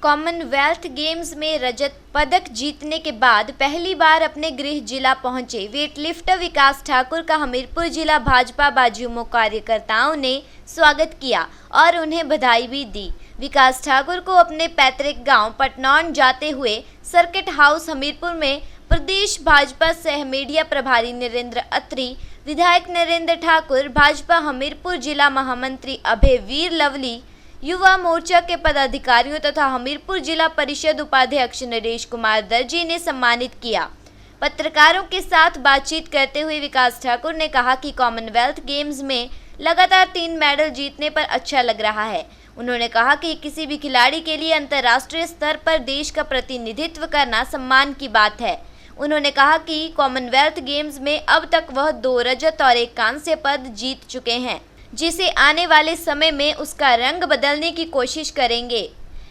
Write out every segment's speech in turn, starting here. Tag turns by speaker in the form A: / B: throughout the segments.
A: Commonwealth games में रजत पदक जीतने के बाद पहली बार अपने गृह जिला पहुंचे वेटलिफ्टर विकास ठाकुर का हमीरपुर जिला भाजपा बाजुमो कार्यकर्ताओं ने स्वागत किया और उन्हें बधाई भी दी। विकास ठाकुर को अपने पैतृक गांव पटनौन जाते हुए सर्किट हाउस हमीरपुर में प्रदेश भाजपा सह मीडिया प्रभारी नरेंद्र अत्री, विधायक नरेंद्र ठाकुर, भाजपा हमीरपुर जिला महामंत्री अभय वीर लवली, युवा मोर्चा के पदाधिकारियों तथा हमीरपुर जिला परिषद उपाध्यक्ष नरेश कुमार दर्जी ने सम्मानित किया। पत्रकारों के साथ बातचीत करते हुए विकास ठाकुर ने कहा कि कॉमनवेल्थ गेम्स में लगातार 3 मेडल जीतने पर अच्छा लग रहा है। उन्होंने कहा कि किसी भी खिलाड़ी के लिए अंतर्राष्ट्रीय स्तर पर देश का प्रतिनिधित्व करना सम्मान की बात है। उन्होंने कहा कि कॉमनवेल्थ गेम्स में अब तक वह 2 रजत और 1 कांस्य पद जीत चुके हैं, जिसे आने वाले समय में उसका रंग बदलने की कोशिश करेंगे।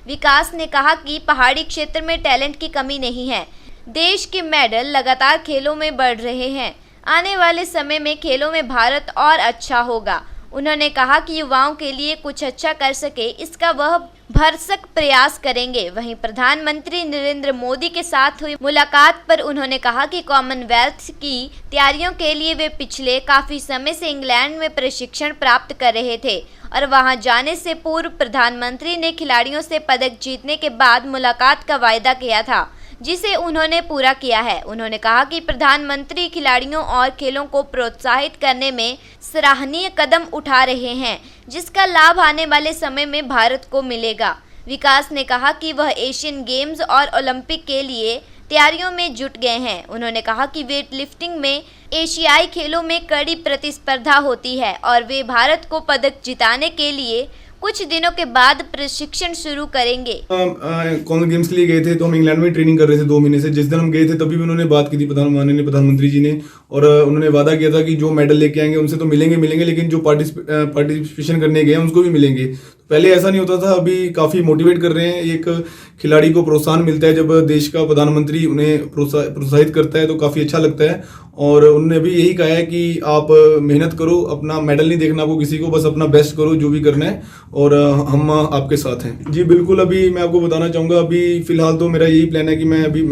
A: विकास ने कहा कि पहाड़ी क्षेत्र में टैलेंट की कमी नहीं है। देश के मेडल लगातार खेलों में बढ़ रहे हैं। आने वाले समय में खेलों में भारत और अच्छा होगा। उन्होंने कहा कि युवाओं के लिए कुछ अच्छा कर सके, इसका वह भरसक प्रयास करेंगे। वहीं प्रधानमंत्री नरेंद्र मोदी के साथ हुई मुलाकात पर उन्होंने कहा कि कॉमनवेल्थ की तैयारियों के लिए वे पिछले काफ़ी समय से इंग्लैंड में प्रशिक्षण प्राप्त कर रहे थे और वहां जाने से पूर्व प्रधानमंत्री ने खिलाड़ियों से पदक जीतने के बाद मुलाकात का वायदा किया था, जिसे उन्होंने पूरा किया है। उन्होंने कहा कि प्रधानमंत्री खिलाड़ियों और खेलों को प्रोत्साहित करने में सराहनीय कदम उठा रहे हैं, जिसका लाभ आने वाले समय में भारत को मिलेगा। विकास ने कहा कि वह एशियन गेम्स और ओलंपिक के लिए तैयारियों में जुट गए हैं। उन्होंने कहा कि वेट लिफ्टिंग में एशियाई खेलों में कड़ी प्रतिस्पर्धा होती है और वे भारत को पदक जिताने के लिए कुछ दिनों के बाद प्रशिक्षण शुरू करेंगे।
B: कॉमन गेम्स के लिए गए थे तो हम इंग्लैंड में ट्रेनिंग कर रहे थे 2 महीने से। जिस दिन हम गए थे तभी भी उन्होंने बात की थी माननीय प्रधानमंत्री जी ने, और उन्होंने वादा किया था कि जो मेडल लेके आएंगे उनसे तो मिलेंगे लेकिन जो पार्टिसिपेशन करने गए हैं उनको भी मिलेंगे। पहले ऐसा नहीं होता था, अभी काफ़ी मोटिवेट कर रहे हैं। एक खिलाड़ी को प्रोत्साहन मिलता है जब देश का प्रधानमंत्री उन्हें प्रोत्साहित करता है तो काफ़ी अच्छा लगता है। और उन्होंने भी यही कहा है कि आप मेहनत करो, अपना मेडल नहीं देखना आपको किसी को, बस अपना बेस्ट करो जो भी करना है, और हम आपके साथ हैं। जी बिल्कुल, अभी मैं आपको बताना चाहूँगा, अभी फिलहाल तो मेरा यही प्लान है कि मैं अभी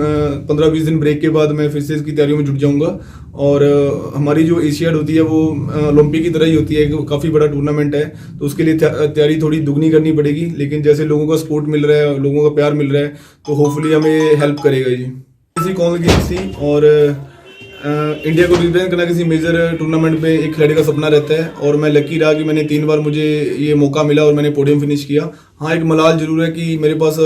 B: 15-20 दिन ब्रेक के बाद मैं फिर से इसकी तैयारियों में जुट जाऊँगा। और हमारी जो एशियाड होती है वो ओलंपिक की तरह ही होती है, काफ़ी बड़ा टूर्नामेंट है, तो उसके लिए तैयारी थोड़ी दुगनी करनी पड़ेगी। लेकिन जैसे लोगों का सपोर्ट मिल रहा है, लोगों का प्यार मिल रहा है, तो होपफुली हमें हेल्प करेगा। जी इसी कॉमन गेम्स थी और इंडिया को रिप्रेजेंट करना किसी मेजर टूर्नामेंट में एक खिलाड़ी का सपना रहता है, और मैं लकी रहा कि मैंने 3 बार मुझे ये मौका मिला और मैंने पोडियम फिनिश किया। हाँ, एक मलाल जरूर है कि मेरे पास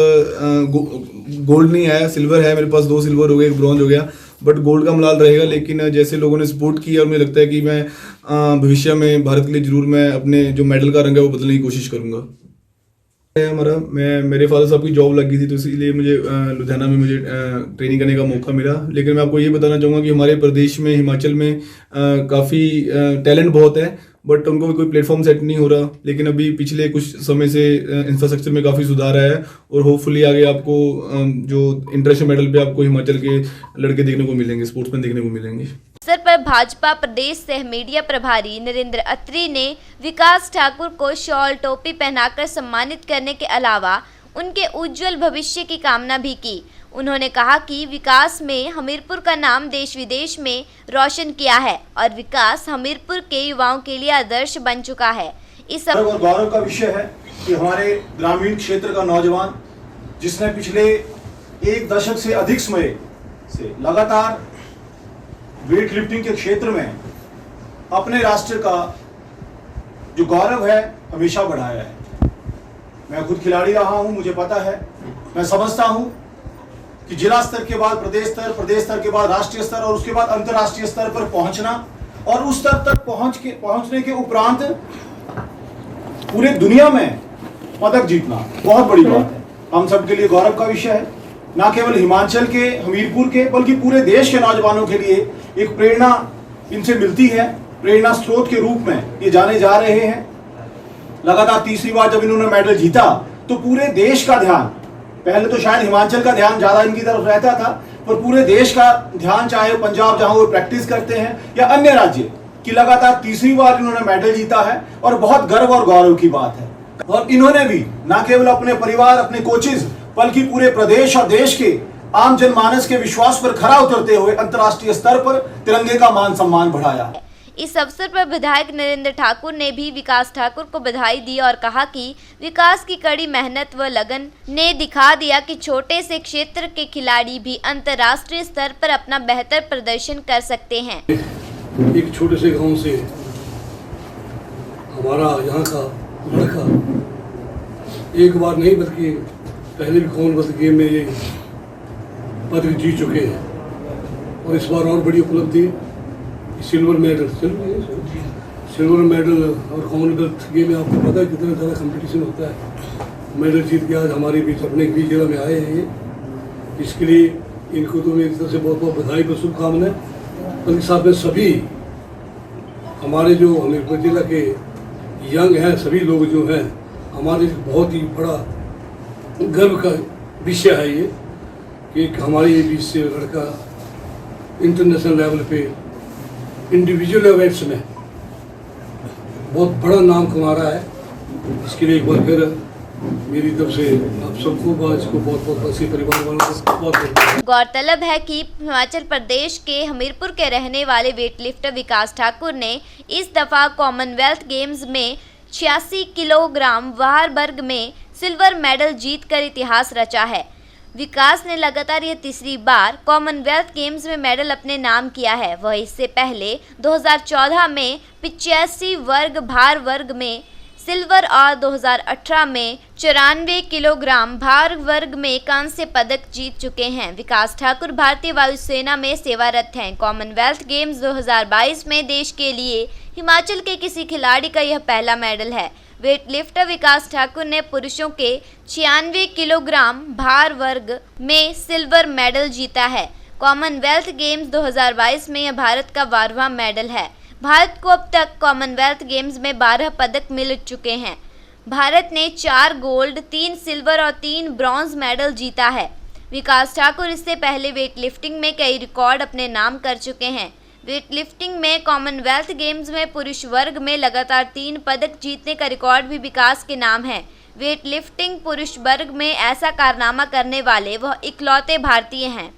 B: गोल्ड नहीं आया, सिल्वर है मेरे पास, 2 सिल्वर हो गए, 1 ब्रॉन्ज हो गया, बट गोल्ड का मलाल रहेगा। लेकिन जैसे लोगों ने सपोर्ट किया और मुझे लगता है कि मैं भविष्य में भारत के लिए जरूर मैं अपने जो मेडल का रंग है वो बदलने की कोशिश करूँगा। मेरे फादर साहब की जॉब लग गई थी, तो इसीलिए मुझे लुधियाना में मुझे ट्रेनिंग करने का मौका मिला। लेकिन मैं आपको ये बताना चाहूँगा कि हमारे प्रदेश में, हिमाचल में काफ़ी टैलेंट बहुत है, बट उनको कोई प्लेटफॉर्म सेट नहीं हो रहा। लेकिन अभी पिछले कुछ समय से इंफ्रास्ट्रक्चर में काफ़ी सुधार आया है, और होपफुली आगे आपको जो इंटरनेशनल मेडल पे आपको हिमाचल के लड़के देखने को मिलेंगे, स्पोर्ट्समैन देखने को मिलेंगे।
A: अवसर पर भाजपा प्रदेश सह मीडिया प्रभारी नरेंद्र अत्री ने विकास ठाकुर को शॉल टोपी पहनाकर सम्मानित करने के अलावा उनके उज्जवल भविष्य की कामना भी की। उन्होंने कहा कि विकास में हमीरपुर का नाम देश विदेश में रोशन किया है और विकास हमीरपुर के युवाओं के लिए आदर्श बन चुका है। इस
C: और गौरव का विषय है कि हमारे ग्रामीण क्षेत्र का नौजवान, जिसने पिछले 1 दशक से अधिक समय से लगातार वेट लिफ्टिंग के क्षेत्र में अपने राष्ट्र का जो गौरव है हमेशा बढ़ाया है। मैं खुद खिलाड़ी रहा हूं, मुझे पता है, मैं समझता हूं कि जिला स्तर के बाद प्रदेश स्तर के बाद राष्ट्रीय स्तर और उसके बाद अंतर्राष्ट्रीय स्तर पर पहुंचना, और उस स्तर तक पहुंचने के उपरांत पूरे दुनिया में पदक जीतना बहुत बड़ी बात है। हम सबके लिए गौरव का विषय है, ना केवल हिमाचल के, हमीरपुर के, बल्कि पूरे देश के नौजवानों के लिए एक प्रेरणा इनसे मिलती है। प्रेरणा स्रोत के रूप में ये जाने जा रहे हैं। लगातार 3री बार जब इन्होंने मेडल जीता तो पूरे देश का ध्यान, पहले तो शायद हिमाचल का ध्यान ज्यादा इनकी तरफ रहता था, पर पूरे देश का ध्यान, चाहे पंजाब जहां वो प्रैक्टिस करते हैं या अन्य राज्य, कि लगातार 3री बार इन्होंने मेडल जीता है और बहुत गर्व और गौरव की बात है। और इन्होंने भी न केवल अपने परिवार, अपने कोचेज बल्कि पूरे प्रदेश और देश के आम जनमानस के विश्वास पर खरा उतरते हुए अंतर्राष्ट्रीय स्तर पर तिरंगे का मान सम्मान बढ़ाया।
A: इस अवसर पर विधायक नरेंद्र ठाकुर ने भी विकास ठाकुर को बधाई दी और कहा कि विकास की कड़ी मेहनत व लगन ने दिखा दिया कि छोटे से क्षेत्र के खिलाड़ी भी अंतर्राष्ट्रीय स्तर पर अपना बेहतर प्रदर्शन कर सकते हैं।
D: एक छोटे से गांव से हमारा यहाँ का लड़का एक बार नहीं बल्कि पहले भी कॉमनवेल्थ गेम में ये पदक जीत चुके हैं और इस बार और बड़ी उपलब्धि सिल्वर मेडल और कॉमनवेल्थ गेम में आपको पता है कितना ज़्यादा कंपटीशन होता है। मेडल जीत के आज हमारे बीच अपने बीच जिला में आए हैं ये, इसके लिए इनको तो मेरी तरफ से बहुत बहुत बधाई व शुभकामनाएं। उनके साथ में सभी हमारे जो हमीरपुर जिला के यंग हैं सभी लोग जो हैं हमारे बहुत ही बड़ा गर्व का विषय है ये कि हमारे बीच से लड़का इंटरनेशनल लेवल पे इंडिविजुअल इवेंट्स में बहुत बड़ा नाम कमा रहा है। इसके लिए एक बार फिर मेरी तरफ से आप सबको इसको बहुत बहुत बसी परिवार वालों को बहुत।
A: गौरतलब है कि हिमाचल प्रदेश के हमीरपुर के रहने वाले वेटलिफ्टर विकास ठाकुर ने इस दफा कॉमनवेल्थ गेम्स में 86 किलोग्राम भार वर्ग में सिल्वर मेडल जीतकर इतिहास रचा है। विकास ने लगातार यह तीसरी बार कॉमनवेल्थ गेम्स में मेडल अपने नाम किया है। वह इससे पहले 2014 में 85 वर्ग भार वर्ग में सिल्वर और 2018 में 94 किलोग्राम भार वर्ग में कांस्य पदक जीत चुके हैं। विकास ठाकुर भारतीय वायुसेना में सेवारत हैं। कॉमनवेल्थ गेम्स 2022 में देश के लिए हिमाचल के किसी खिलाड़ी का यह पहला मेडल है। वेटलिफ्टर विकास ठाकुर ने पुरुषों के 96 किलोग्राम भार वर्ग में सिल्वर मेडल जीता है। कॉमनवेल्थ गेम्स 2022 में यह भारत का 12वां मेडल है। भारत को अब तक कॉमनवेल्थ गेम्स में 12 पदक मिल चुके हैं। भारत ने 4 गोल्ड, 3 सिल्वर और 3 ब्रॉन्ज मेडल जीता है। विकास ठाकुर इससे पहले वेटलिफ्टिंग में कई रिकॉर्ड अपने नाम कर चुके हैं। वेटलिफ्टिंग में कॉमनवेल्थ गेम्स में पुरुष वर्ग में लगातार 3 पदक जीतने का रिकॉर्ड भी विकास के नाम है। वेटलिफ्टिंग पुरुष वर्ग में ऐसा कारनामा करने वाले वह इकलौते भारतीय हैं।